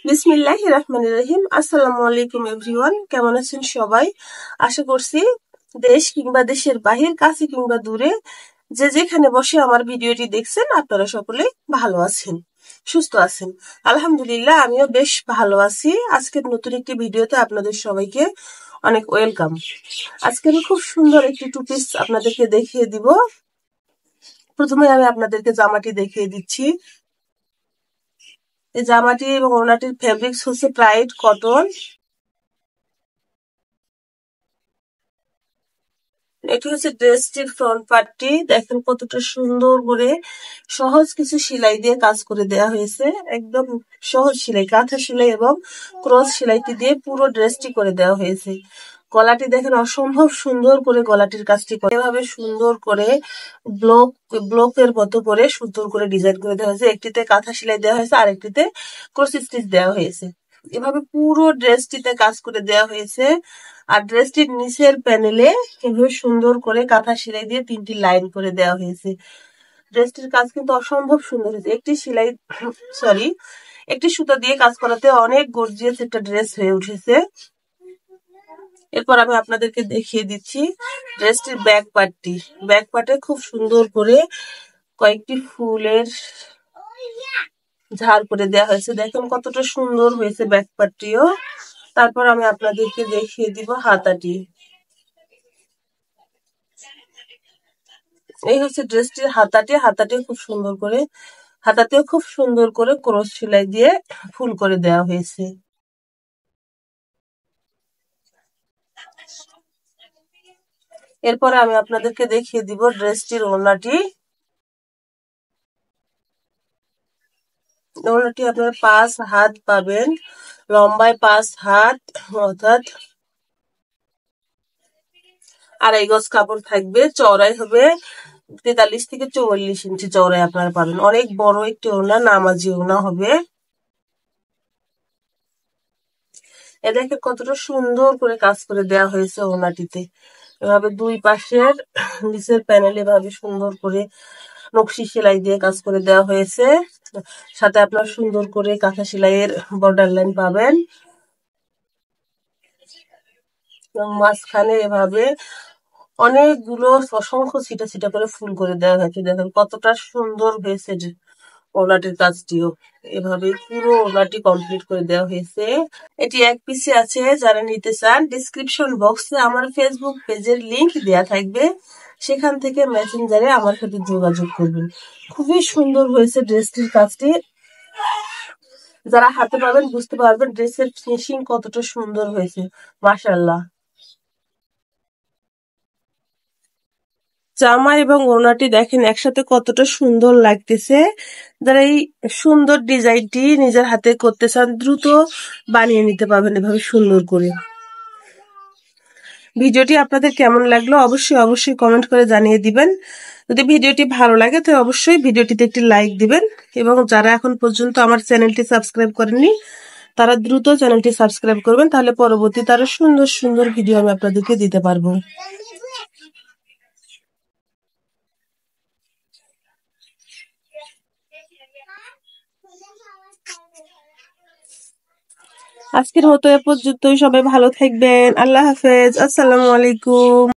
বিসমিল্লাহির রহমানির রহিম। আসসালামু আলাইকুম এভরিওয়ান, কেমন আছেন সবাই? আশা করছি দেশ কিংবা দেশের বাহির, কাছে কিংবা দূরে, যে যেখানে বসে আমার ভিডিওটি দেখছেন আপনারা সকলে ভালো আছেন, সুস্থ আছেন। আলহামদুলিল্লাহ, আমিও বেশ ভালো আছি। আজকের নতুন একটি ভিডিওতে আপনাদের সবাইকে অনেক ওয়েলকাম। আজকে আমি খুব সুন্দর একটি টু পিস আপনাদেরকে দেখিয়ে দিব। প্রথমে আমি আপনাদেরকে জামাটি দেখিয়ে দিচ্ছি। এই জামাটি এবং ওড়নাটির ফেব্রিক্স হচ্ছে প্রাইড কটন। এটি হচ্ছে ড্রেসটির ফ্রন্ট পার্টটি। দেখেন কতটা সুন্দর করে সহজ কিছু সেলাই দিয়ে কাজ করে দেওয়া হয়েছে। একদম সহজ সেলাই, কাঁথা সেলাই এবং ক্রস সেলাইটি দিয়ে পুরো ড্রেসটি করে দেওয়া হয়েছে। গলাটি দেখেন অসম্ভব সুন্দর করে গলাটির কাজটি করে, এভাবে সুন্দর করে ব্লকের মতো করে সুন্দর করে ডিজাইন করে দেওয়া হয়েছে। একটিতে কাঁথা সেলাই দেওয়া হয়েছে, আরেকটিতে ক্রস স্টিচ দেওয়া হয়েছে। এভাবে পুরো ড্রেসটিতে কাজ করে দেওয়া হয়েছে। আর ড্রেসটির নিচের প্যানেলে এভাবে সুন্দর করে কাঁথা সেলাই দিয়ে 3টি লাইন করে দেওয়া হয়েছে। ড্রেসটির কাজ কিন্তু অসম্ভব সুন্দর হয়েছে। একটি সুতা দিয়ে কাজ করাতে অনেক গর্জিয়াস একটা ড্রেস হয়ে উঠেছে। এরপর আমি আপনাদেরকে দেখিয়ে দিচ্ছি ড্রেসটির ব্যাক পার্টটি। ব্যাক পার্টে খুব সুন্দর করে কয়েকটি ফুলের ঝাড় করে দেওয়া হয়েছে। দেখেন কতটা সুন্দর হয়েছে ব্যাক পার্টটিও। তারপর আমি আপনাদেরকে দেখিয়ে দিব হাতাটি। এই হচ্ছে ড্রেসটির হাতাটি। হাতাতেও খুব সুন্দর করে ক্রস সেলাই দিয়ে ফুল করে দেওয়া হয়েছে। এরপরে আমি আপনাদেরকে দেখিয়ে দিব ড্রেসটির ওড়নাটি। ওড়নাটি আপনারা 5 হাত পাবেন, লম্বায় 5 হাত, অর্থাৎ 2.5 গজ কাপড় থাকবে। চওড়াই হবে 43 থেকে 44 ইঞ্চি চওড়ায় আপনারা পাবেন। অনেক বড় একটি ওড়না, নামাজি ওড়না হবে। এ দেখে কতটা সুন্দর করে কাজ করে দেওয়া হয়েছে ওড়নাটিতে। এভাবে দুই পাশের নিচের প্যানেল এভাবে সুন্দর করে নকশি সেলাই দিয়ে কাজ করে দেওয়া হয়েছে। সাথে আপনার সুন্দর করে কাঁথা সেলাইয়ের বর্ডার লাইন পাবেন এবং মাঝখানে এভাবে অনেকগুলো অসংখ্য ছিটা ছিটা করে ফুল করে দেওয়া হয়েছে। দেখেন কতটা সুন্দর হয়েছে ওড়নাটির কাজটিও। এভাবে পুরো ওড়নাটি কমপ্লিট করে দেওয়া হয়েছে। এটি এক পিসে আছে। যারা নিতে চান ডিসক্রিপশন বক্সে আমার ফেসবুক পেজের লিংক দেয়া থাকবে, সেখান থেকে মেসেঞ্জারে আমার সাথে যোগাযোগ করবেন। খুবই সুন্দর হয়েছে ড্রেসটির কাজটি। যারা হাতে পাবেন বুঝতে পারবেন ড্রেসের ফিনিশিং কতটা সুন্দর হয়েছে, মাশাআল্লাহ। জামা এবং ওড়নাটি দেখেন একসাথে কতটা সুন্দর লাগতেছে। যারা এই সুন্দর ডিজাইনটি নিজের হাতে করতে চান দ্রুত বানিয়ে নিতে পারবেন এভাবে সুন্দর করে। ভিডিওটি আপনাদের কেমন লাগলো অবশ্যই কমেন্ট করে জানিয়ে দিবেন। যদি ভিডিওটি ভালো লাগে তো অবশ্যই ভিডিওটিতে একটি লাইক দিবেন এবং যারা এখন পর্যন্ত আমার চ্যানেলটি সাবস্ক্রাইব করেননি তারা দ্রুত চ্যানেলটি সাবস্ক্রাইব করবেন, তাহলে পরবর্তীতে আরো সুন্দর সুন্দর ভিডিও আমি আপনাদেরকে দিতে পারবো। আজকের মতো এ পর্যন্তই। সবাই ভালো থাকবেন। আল্লাহ হাফেজ। আসসালামু আলাইকুম।